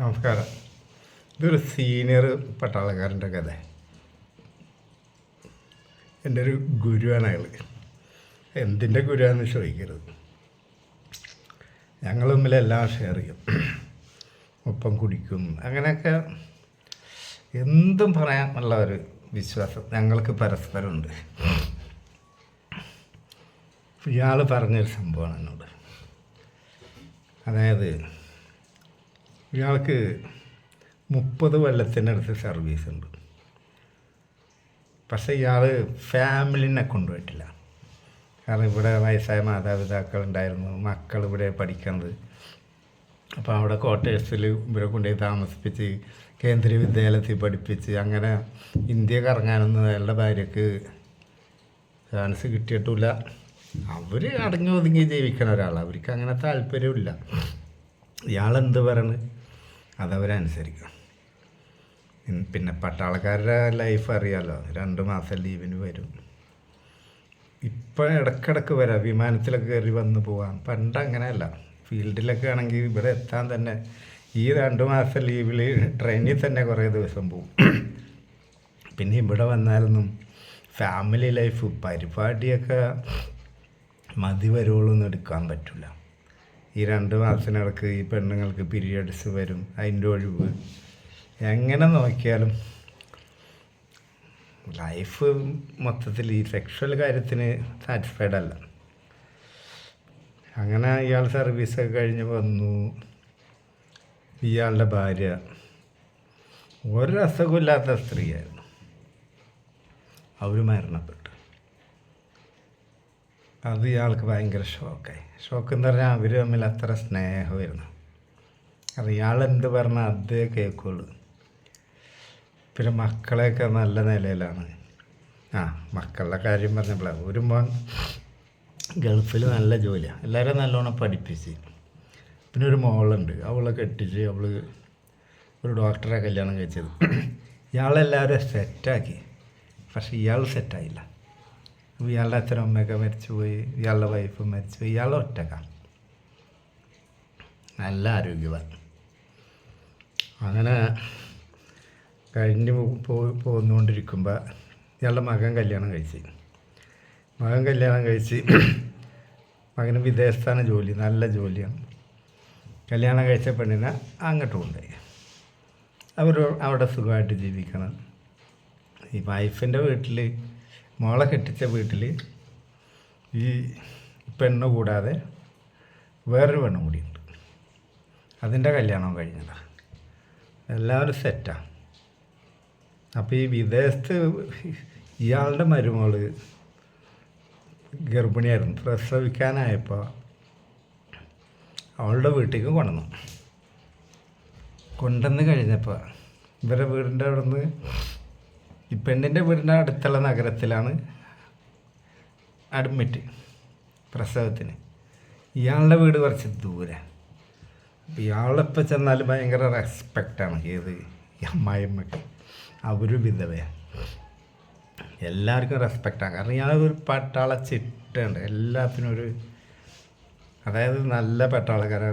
നമസ്കാരം. ഇതൊരു സീനിയർ പട്ടാളക്കാരൻ്റെ കഥ. എൻ്റെ ഒരു ഗുരുവാണ് അയാൾ. എന്തിൻ്റെ ഗുരുവാന്ന് ചോദിക്കരുത്. ഞങ്ങൾ തമ്മിലെല്ലാം ഷെയർ ചെയ്യും, ഒപ്പം കുടിക്കും, അങ്ങനെയൊക്കെ എന്തും പറയാനുള്ള ഒരു വിശ്വാസം ഞങ്ങൾക്ക് പരസ്പരമുണ്ട്. ഇയാൾ പറഞ്ഞൊരു സംഭവമാണ് എന്നോട്. അതായത് ഇയാൾക്ക് 30 കൊല്ലത്തിനടുത്ത് സർവീസ് ഉണ്ട്. പക്ഷേ ഇയാൾ ഫാമിലിനെ കൊണ്ടുപോയിട്ടില്ല. കാരണം ഇവിടെ വയസ്സായ മാതാപിതാക്കളുണ്ടായിരുന്നു, മക്കൾ ഇവിടെ പഠിക്കുന്നത്. അപ്പോൾ അവിടെ ക്വാർട്ടേഴ്സിൽ ഇവരെ കൊണ്ടുപോയി താമസിപ്പിച്ച് കേന്ദ്രീയ വിദ്യാലയത്തിൽ പഠിപ്പിച്ച് അങ്ങനെ ഇന്ത്യ കറങ്ങാനൊന്നും അയാളുടെ ഭാര്യക്ക് ചാൻസ് കിട്ടിയിട്ടില്ല. അവർ അടങ്ങി ഒതുങ്ങി ജീവിക്കണ ഒരാളാണ്. അവർക്ക് അങ്ങനെ താല്പര്യമില്ല. ഇയാളെന്ത് പറയണ് അതവരനുസരിക്കണം. പിന്നെ പട്ടാളക്കാരുടെ ലൈഫ് അറിയാമല്ലോ, 2 മാസം ലീവിന് വരും. ഇപ്പം ഇടയ്ക്കിടയ്ക്ക് വരാം, വിമാനത്തിലൊക്കെ കയറി വന്ന് പോവാം. പണ്ട് അങ്ങനെയല്ല. ഫീൽഡിലൊക്കെ ആണെങ്കിൽ ഇവിടെ എത്താൻ തന്നെ ഈ 2 മാസം ലീവിൽ ട്രെയിനിൽ തന്നെ കുറേ ദിവസം പോവും. പിന്നെ ഇവിടെ വന്നാലൊന്നും ഫാമിലി ലൈഫ് പരിപാടിയൊക്കെ മതി വരുവോളൊന്നും എടുക്കാൻ പറ്റില്ല. ഈ 2 മാസത്തിനിടക്ക് ഈ പെണ്ണുങ്ങൾക്ക് പീരിയഡ്സ് വരും, അതിൻ്റെ ഒഴിവ്. എങ്ങനെ നോക്കിയാലും ലൈഫ് മൊത്തത്തിൽ ഈ സെക്ഷൽ കാര്യത്തിന് സാറ്റിസ്ഫൈഡ് അല്ല. അങ്ങനെ ഇയാൾ സർവീസൊക്കെ കഴിഞ്ഞ് വന്നു. ഇയാളുടെ ഭാര്യ ഒരു അസുഖമില്ലാത്ത സ്ത്രീയായിരുന്നു. അവർ മരണപ്പെട്ടു. അത് ഇയാൾക്ക് ഭയങ്കര ഷോക്കായി. ഷോക്ക് എന്ന് പറഞ്ഞാൽ അവർ തമ്മിൽ അത്ര സ്നേഹമായിരുന്നു. അത് ഇയാളെന്ത് പറഞ്ഞാൽ അതേ കേൾക്കുള്ളൂ. പിന്നെ മക്കളെയൊക്കെ നല്ല നിലയിലാണ്. മക്കളുടെ കാര്യം പറഞ്ഞപ്പോഴാണ്, ഒരു മോൻ ഗൾഫിൽ നല്ല ജോലിയാണ്, എല്ലാവരും നല്ലോണം പഠിപ്പിച്ച്. പിന്നെ ഒരു മോളുണ്ട്, അവളെ കെട്ടിച്ച് അവൾ ഒരു ഡോക്ടറെ കല്യാണം കഴിച്ചത്. ഇയാളെല്ലാവരും സെറ്റാക്കി, പക്ഷെ ഇയാൾ സെറ്റായില്ല. ഇയാളുടെ അച്ഛനും അമ്മയൊക്കെ മരിച്ചുപോയി, ഇയാളുടെ വൈഫ് മരിച്ചുപോയി, ഇയാൾ ഒറ്റക്കാണ്, നല്ല ആരോഗ്യവാൻ. അങ്ങനെ കഴിഞ്ഞ് പോന്നുകൊണ്ടിരിക്കുമ്പോൾ ഇയാളുടെ മകൻ കല്യാണം കഴിച്ച് മകന് വിദേശത്താണ് ജോലി, നല്ല ജോലിയാണ്. കല്യാണം കഴിച്ച പെണ്ണിനെ അങ്ങോട്ട് കൊണ്ടുപോയി. അവർ അവിടെ സുഖമായിട്ട് ജീവിക്കണം. ഈ വൈഫിൻ്റെ വീട്ടിൽ, മോളെ കെട്ടിച്ച വീട്ടിൽ ഈ പെണ്ണ് കൂടാതെ വേറൊരു പെണ്ണും കൂടിയുണ്ട്. അതിൻ്റെ കല്യാണം കഴിഞ്ഞതാണ്. എല്ലാവരും സെറ്റാണ്. അപ്പോൾ ഈ വിദേശത്ത് ഇയാളുടെ മരുമോള് ഗർഭിണിയായിരുന്നു. പ്രസവിക്കാനായപ്പോൾ അവളുടെ വീട്ടിലേക്ക് കൊണ്ടുവന്ന് കഴിഞ്ഞപ്പോൾ ഇവരുടെ വീടിൻ്റെ അവിടെ നിന്ന്, ഈ പെണ്ണിൻ്റെ വീടിൻ്റെ അടുത്തുള്ള നഗരത്തിലാണ് അഡ്മിറ്റ് പ്രസവത്തിന്. ഇയാളുടെ വീട് കുറച്ച് ദൂരെ. അപ്പോൾ ഇയാളിപ്പോൾ ചെന്നാൽ ഭയങ്കര റെസ്പെക്റ്റാണ്. ഏത് ഈ അമ്മായിയമ്മയ്ക്ക്, അവർ വിധവയാണ്, എല്ലാവർക്കും റെസ്പെക്റ്റാണ്. കാരണം ഇയാൾ ഒരു പട്ടാള ചിട്ടുണ്ട്, എല്ലാത്തിനും ഒരു, അതായത് നല്ല പട്ടാളക്കാരെ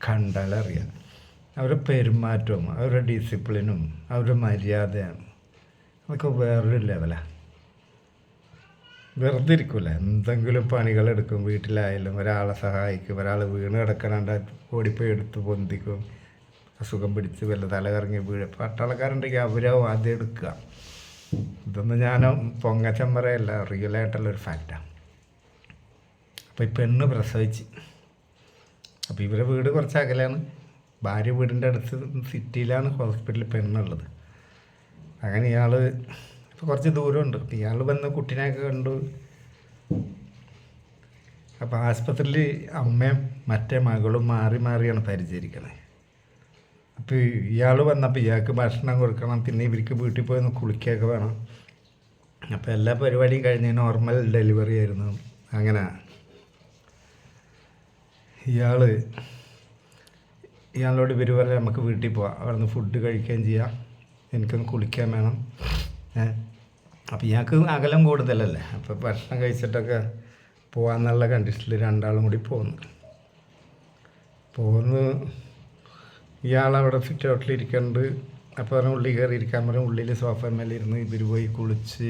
കണ്ടാലറിയാം. അവരുടെ പെരുമാറ്റവും അവരുടെ ഡിസിപ്ലിനും അവരുടെ മര്യാദയാണ്, അതൊക്കെ വേറൊരു ലെവലാണ്. വെറുതെ ഇരിക്കില്ല, എന്തെങ്കിലും പണികളെടുക്കും. വീട്ടിലായാലും ഒരാളെ സഹായിക്കും, ഒരാൾ വീണ് കിടക്കണണ്ട ഓടിപ്പോയി എടുത്ത് പൊന്തിക്കും. അസുഖം പിടിച്ച് വല്ല തലകറങ്ങി വീഴും. പട്ടാളക്കാരുണ്ടെങ്കിൽ അവരാവും ആദ്യം എടുക്കുക. ഇതൊന്നും ഞാൻ പൊങ്ങച്ചം പറയല്ല, റിയലായിട്ടുള്ളൊരു ഫാക്റ്റാണ്. അപ്പോൾ ഈ പെണ്ണ് പ്രസവിച്ച്, അപ്പോൾ ഇവരെ വീട് കുറച്ച് അകലാണ്, ഭാര്യ വീടിൻ്റെ അടുത്ത് സിറ്റിയിലാണ് ഹോസ്പിറ്റലിൽ പെണ്ണുള്ളത്. അങ്ങനെ ഇയാൾ ഇപ്പോൾ കുറച്ച് ദൂരമുണ്ട്. അപ്പോൾ ഇയാൾ വന്ന് കുട്ടീനെയൊക്കെ കണ്ടു. അപ്പോൾ ആസ്പത്രിയിൽ അമ്മയും മറ്റേ മകളും മാറിയാണ് പരിചരിക്കണത്. അപ്പോൾ ഇയാൾ വന്നപ്പോൾ ഇയാൾക്ക് ഭക്ഷണം കൊടുക്കണം, പിന്നെ ഇവർക്ക് വീട്ടിൽ പോയി ഒന്ന് കുളിക്കുകയൊക്കെ വേണം. അപ്പോൾ എല്ലാ പരിപാടിയും കഴിഞ്ഞ് നോർമൽ ഡെലിവറി ആയിരുന്നു. അങ്ങനെ ഇയാളോട് ഇവർ പറഞ്ഞാൽ നമുക്ക് വീട്ടിൽ പോവാം, അവിടെ നിന്ന് ഫുഡ് കഴിക്കുകയും ചെയ്യാം, എനിക്കൊന്ന് കുളിക്കാൻ വേണം. അപ്പോൾ ഇയാൾക്ക് അകലം കൂടുതലല്ലേ, അപ്പോൾ ഭക്ഷണം കഴിച്ചിട്ടൊക്കെ പോകാമെന്നുള്ള കണ്ടീഷനിൽ രണ്ടാളും കൂടി പോന്നു. ഇയാളവിടെ സിറ്റ് ഔട്ടിലിരിക്കുന്നുണ്ട്. അപ്പോൾ പറഞ്ഞ ഉള്ളിൽ കയറി ഇരിക്കാൻ പറഞ്ഞ ഉള്ളിൽ സോഫമേലിരുന്ന് ഇവർ പോയി കുളിച്ച്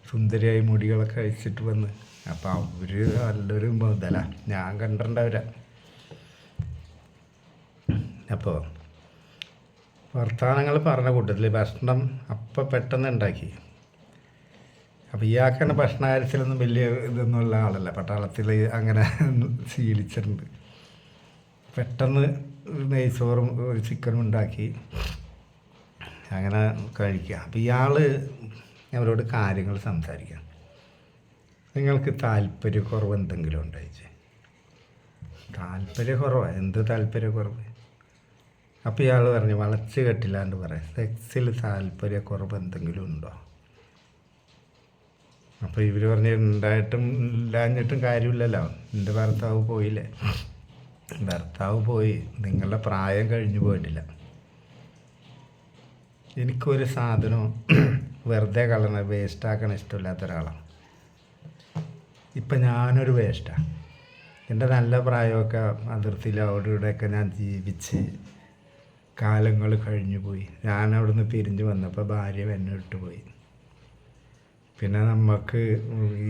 സുന്ദരിയായി മുടികളൊക്കെ അഴിച്ചിട്ട് വന്ന്. അപ്പോൾ അവർ നല്ലൊരു മുതല, ഞാൻ കണ്ടിട്ടുണ്ടവരാ. അപ്പോൾ വർത്തമാനങ്ങൾ പറഞ്ഞ കൂട്ടത്തിൽ ഭക്ഷണം അപ്പം പെട്ടെന്ന് ഉണ്ടാക്കി. അപ്പോൾ ഇയാൾക്കാണ് ഭക്ഷണ കാര്യത്തിലൊന്നും വലിയ ഇതൊന്നുമുള്ള ആളല്ല, പട്ടാളത്തിൽ അങ്ങനെ ശീലിച്ചിട്ടുണ്ട്. പെട്ടെന്ന് നെയ്ച്ചോറും ചിക്കനും ഉണ്ടാക്കി അങ്ങനെ കഴിക്കുക. അപ്പോൾ ഇയാൾ അവരോട് കാര്യങ്ങൾ സംസാരിക്കാം. നിങ്ങൾക്ക് താല്പര്യക്കുറവ് എന്തെങ്കിലും ഉണ്ടായിച്ചേ? താല്പര്യക്കുറവാണ്. എന്ത് താല്പര്യക്കുറവ്? അപ്പോൾ ഇയാൾ പറഞ്ഞു, വളച്ച് കെട്ടില്ലാണ്ട് പറയാം, സെക്സിൽ താല്പര്യക്കുറവ് എന്തെങ്കിലും ഉണ്ടോ? അപ്പോൾ ഇവർ പറഞ്ഞ് ഉണ്ടായിട്ടും ഇല്ലാഞ്ഞിട്ടും കാര്യമില്ലല്ലോ, എൻ്റെ ഭർത്താവ് പോയില്ലേ. ഭർത്താവ് പോയി, നിങ്ങളുടെ പ്രായം കഴിഞ്ഞു പോയിട്ടില്ല. എനിക്കൊരു സാധനം വെറുതെ കളയണ വേസ്റ്റാക്കണ ഇഷ്ടമില്ലാത്ത ഒരാളാണ്. ഇപ്പം ഞാനൊരു വേസ്റ്റാണ്. എൻ്റെ നല്ല പ്രായമൊക്കെ അതിർത്തിയിൽ അവിടെ ഇവിടെയൊക്കെ ഞാൻ ജീവിച്ച് കാലങ്ങൾ കഴിഞ്ഞു പോയി. ഞാൻ അവിടുന്ന് പിരിഞ്ഞു വന്നപ്പോൾ ഭാര്യ എന്നെ വിട്ടുപോയി. പിന്നെ നമുക്ക്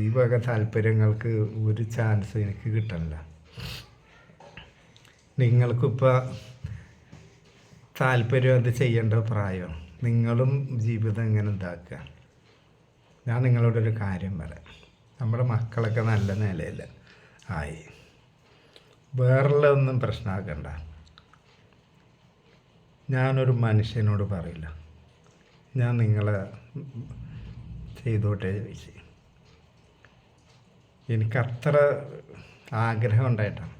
ഈ വക താല്പര്യങ്ങൾക്ക് ഒരു ചാൻസ് എനിക്ക് കിട്ടണില്ല. നിങ്ങൾക്കിപ്പോൾ താല്പര്യം അത് ചെയ്യേണ്ട പ്രായം, നിങ്ങളും ജീവിതം ഇങ്ങനെ ഇതാക്കുക. ഞാൻ നിങ്ങളോടൊരു കാര്യം പറയാം, നമ്മുടെ മക്കളൊക്കെ നല്ല നിലയിൽ ആയി, വേറെ ഒന്നും പ്രശ്നമാക്കണ്ട. ഞാനൊരു മനുഷ്യനോട് പറയില്ല ഞാൻ നിങ്ങളെ ചെയ്തോട്ടെ ചോദിച്ച്. എനിക്കത്ര ആഗ്രഹം ഉണ്ടായിട്ടാണ്.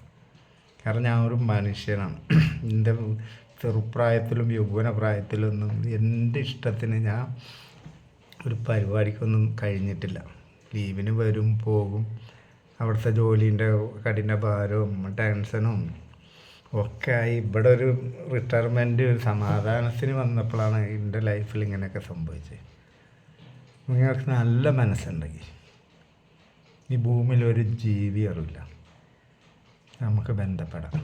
കാരണം ഞാൻ ഒരു മനുഷ്യനാണ്. എൻ്റെ ചെറുപ്രായത്തിലും യൗവന പ്രായത്തിലൊന്നും എൻ്റെ ഇഷ്ടത്തിന് ഞാൻ ഒരു പരിപാടിക്കൊന്നും കഴിഞ്ഞിട്ടില്ല. ലീവിന് വരും പോകും, അവിടുത്തെ ജോലീൻ്റെ കഠിനഭാരവും ടെൻഷനും ഒക്കെ ആയി ഇവിടെ ഒരു റിട്ടയർമെൻറ്റ് സമാധാനത്തിന് വന്നപ്പോഴാണ് എൻ്റെ ലൈഫിൽ ഇങ്ങനെയൊക്കെ സംഭവിച്ചത്. നിങ്ങൾക്ക് നല്ല മനസ്സുണ്ടെങ്കിൽ ഈ ഭൂമിയിൽ ഒരു ജീവി അറിയില്ല, നമുക്ക് ബന്ധപ്പെടാം.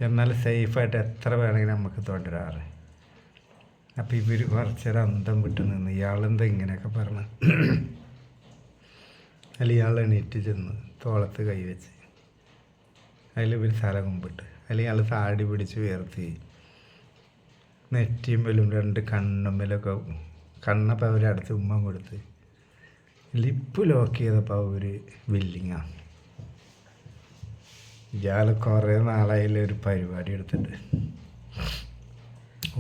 എന്നാൽ സേഫായിട്ട് എത്ര വേണമെങ്കിലും നമുക്ക് തുടരാറ്. അപ്പോൾ ഇവർ കുറച്ചേരം അന്തം വിട്ട് നിന്ന് ഇയാളെന്താ ഇങ്ങനെയൊക്കെ പറഞ്ഞു. അതിൽ ഇയാൾ എണീറ്റ് ചെന്ന് തോളത്ത് കൈവച്ച് അതിൽ ഇവർ തല കുമ്പിട്ട് അതിൽ ഇയാൾ താടി പിടിച്ച് ഉയർത്തി നെറ്റിയുമ്പലും രണ്ട് കണ്ണുമ്മലൊക്കെ കണ്ണപ്പോൾ അവരടുത്ത് ഉമ്മ കൊടുത്ത് ലിപ്പ് ലോക്ക് ചെയ്തപ്പോൾ അവർ വില്ലിങ്ങാണ്. ഇയാൾ കുറേ നാളായാലും ഒരു പരിപാടി എടുത്തിട്ട്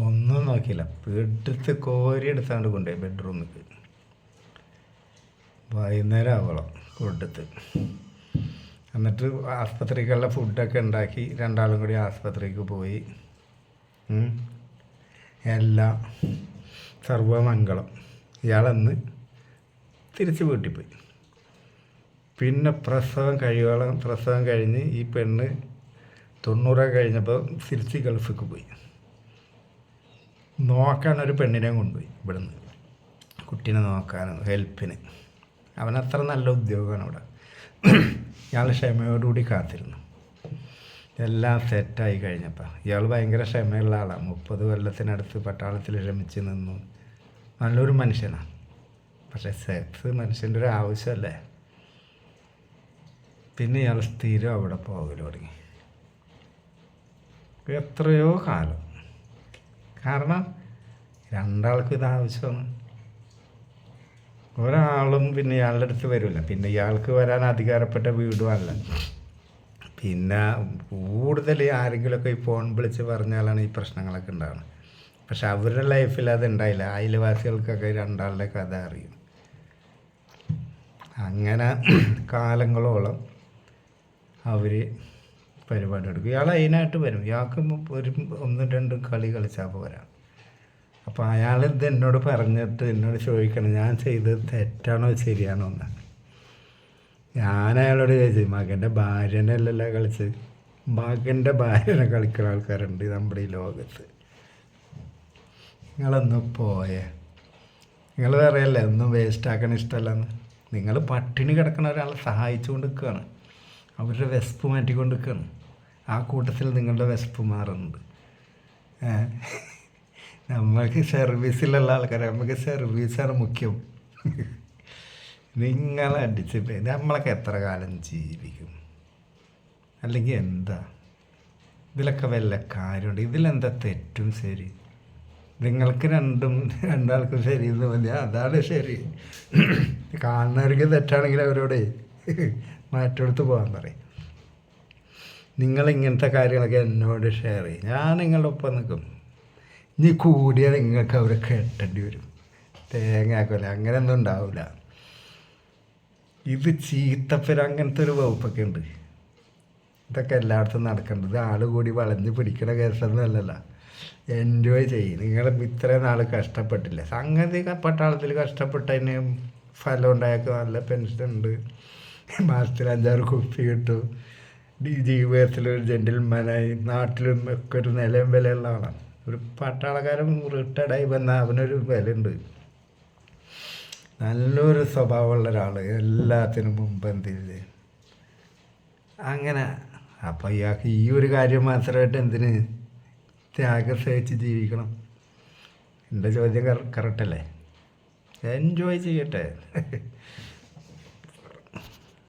ഒന്നും നോക്കിയില്ല, എടുത്ത് കോരി എടുത്താണ്ട് കൊണ്ടുപോയി ബെഡ്റൂമിൽ. വൈകുന്നേരം ആവണം കൊടുത്ത്. എന്നിട്ട് ആസ്പത്രിക്കുള്ള ഫുഡൊക്കെ ഉണ്ടാക്കി രണ്ടാളും കൂടി ആസ്പത്രിക്ക് പോയി. എല്ലാം സർവമംഗളം. ഇയാളന്ന് തിരിച്ച് വീട്ടിൽ പോയി. പിന്നെ പ്രസവം കഴിഞ്ഞ് ഈ പെണ്ണ് 90 കഴിഞ്ഞപ്പോൾ തിരിച്ച് ഗൾഫിക്ക് പോയി. നോക്കാനൊരു പെണ്ണിനെ കൊണ്ടുപോയി ഇവിടുന്ന്, കുട്ടീനെ നോക്കാനും ഹെൽപ്പിന്. അവനത്ര നല്ല ഉദ്യോഗമാണ് അവിടെ. ഇയാൾ ക്ഷമയോടുകൂടി കാത്തിരുന്നു. എല്ലാം സെറ്റായി കഴിഞ്ഞപ്പോൾ ഇയാൾ ഭയങ്കര ക്ഷമയുള്ള ആളാണ്. 30 കൊല്ലത്തിനടുത്ത് പട്ടാളത്തിൽ ക്ഷമിച്ച് നിന്നു. നല്ലൊരു മനുഷ്യനാണ്. പക്ഷേ സെക്സ് മനുഷ്യൻ്റെ ഒരു ആവശ്യമല്ലേ. പിന്നെ ഇയാൾ സ്ഥിരം അവിടെ പോകൽ തുടങ്ങി. എത്രയോ കാലം. കാരണം രണ്ടാൾക്കും ഇത് ആവശ്യമാണ്. ഒരാളും പിന്നെ ഇയാളുടെ അടുത്ത് വരില്ല. പിന്നെ ഇയാൾക്ക് വരാൻ അധികാരപ്പെട്ട വീടും അല്ല. പിന്നെ കൂടുതൽ ആരെങ്കിലുമൊക്കെ ഈ ഫോൺ വിളിച്ച് പറഞ്ഞാലാണ് ഈ പ്രശ്നങ്ങളൊക്കെ ഉണ്ടാകുന്നത്. പക്ഷെ അവരുടെ ലൈഫിൽ അത് ഉണ്ടായില്ല. അയൽവാസികൾക്കൊക്കെ രണ്ടാളുടെ കഥ അറിയും. അങ്ങനെ കാലങ്ങളോളം അവർ പരിപാടി എടുക്കും. ഇയാൾ അതിനായിട്ട് വരും. ഇയാൾക്ക് ഒരു 1-2 കളി കളിച്ചാൽ പോരാ. അപ്പോൾ അയാളിത് എന്നോട് പറഞ്ഞിട്ട് എന്നോട് ചോദിക്കണം ഞാൻ ചെയ്തത് തെറ്റാണോ ശരിയാണോ എന്ന്. ഞാൻ അയാളോട് ചോദിച്ചു, മകൻ്റെ ഭാര്യനെ അല്ലല്ലോ കളിച്ച്, മകൻ്റെ ഭാര്യനെ കളിക്കുന്ന ആൾക്കാരുണ്ട് നമ്മുടെ ഈ ലോകത്ത്. നിങ്ങളൊന്ന് പോയേ. നിങ്ങൾ പറയല്ലേ ഒന്നും വേസ്റ്റാക്കാൻ ഇഷ്ടമല്ലെന്ന്. നിങ്ങൾ പട്ടിണി കിടക്കുന്ന ഒരാളെ സഹായിച്ചു കൊണ്ട് നിൽക്കുകയാണ്. അവരുടെ വിശപ്പ് മാറ്റിക്കൊണ്ട് നിൽക്കുകയാണ്. ആ കൂട്ടത്തിൽ നിങ്ങളുടെ വിശപ്പ് മാറുന്നുണ്ട്. ഏ? നമ്മൾക്ക് സർവീസിലുള്ള ആൾക്കാർ, നമുക്ക് സർവീസാണ് മുഖ്യം. നിങ്ങളടിച്ച് നമ്മളൊക്കെ എത്ര കാലം ജീവിക്കും? അല്ലെങ്കിൽ എന്താ ഇതിലൊക്കെ വല്ല കാര്യമുണ്ട്? ഇതിലെന്താ തെറ്റും ശരി? നിങ്ങൾക്ക് രണ്ടാൾക്കും ശരി എന്ന് മതി, അതാണ് ശരി. കാണുന്നവർക്ക് തെറ്റാണെങ്കിൽ അവരോട് മാറ്റെടുത്ത് പോകാൻ പറയും. നിങ്ങളിങ്ങനത്തെ കാര്യങ്ങളൊക്കെ എന്നോട് ഷെയർ ചെയ്യും, ഞാൻ നിങ്ങളുടെ ഒപ്പം നിൽക്കും. ഇനി കൂടിയാൽ നിങ്ങൾക്ക് അവരെ കെട്ടേണ്ടി വരും. തേങ്ങാക്കൊല അങ്ങനെയൊന്നും ഉണ്ടാവില്ല. ഇത് ചീത്തപ്പേര് അങ്ങനത്തെ ഒരു വകുപ്പൊക്കെ ഉണ്ട്. ഇതൊക്കെ എല്ലായിടത്തും നടക്കേണ്ടത്. ആൾ കൂടി വളഞ്ഞ് പിടിക്കണ കേസൊന്നും അല്ലല്ലോ. എൻജോയ് ചെയ്യും. നിങ്ങൾ ഇത്രയും നാൾ കഷ്ടപ്പെട്ടില്ല, സംഗതി പട്ടാളത്തിൽ കഷ്ടപ്പെട്ടതിന് ഫലം ഉണ്ടായൊക്കെ നല്ല പെൻഷൻ ഉണ്ട്, മാസത്തിൽ 5-6 കുപ്പി കിട്ടും, ജീവിതത്തിലൊരു ജെന്റിൽമാനായി നാട്ടിലും ഒക്കെ ഒരു നിലയും വിലയുള്ള ആളാണ്. ഒരു പട്ടാളക്കാരൻ റിട്ടയർഡായി വന്നാൽ അവനൊരു വിലയുണ്ട്. നല്ലൊരു സ്വഭാവമുള്ള ഒരാൾ, എല്ലാത്തിനും മുമ്പന്തിൽ അങ്ങനെ. അപ്പം ഇയാൾക്ക് ഈ ഒരു കാര്യം മാത്രമായിട്ട് എന്തിന് ത്യാഗം സഹിച്ച് ജീവിക്കണം? എൻ്റെ ചോദ്യം കറക്റ്റല്ലേ? എൻജോയ് ചെയ്യട്ടെ.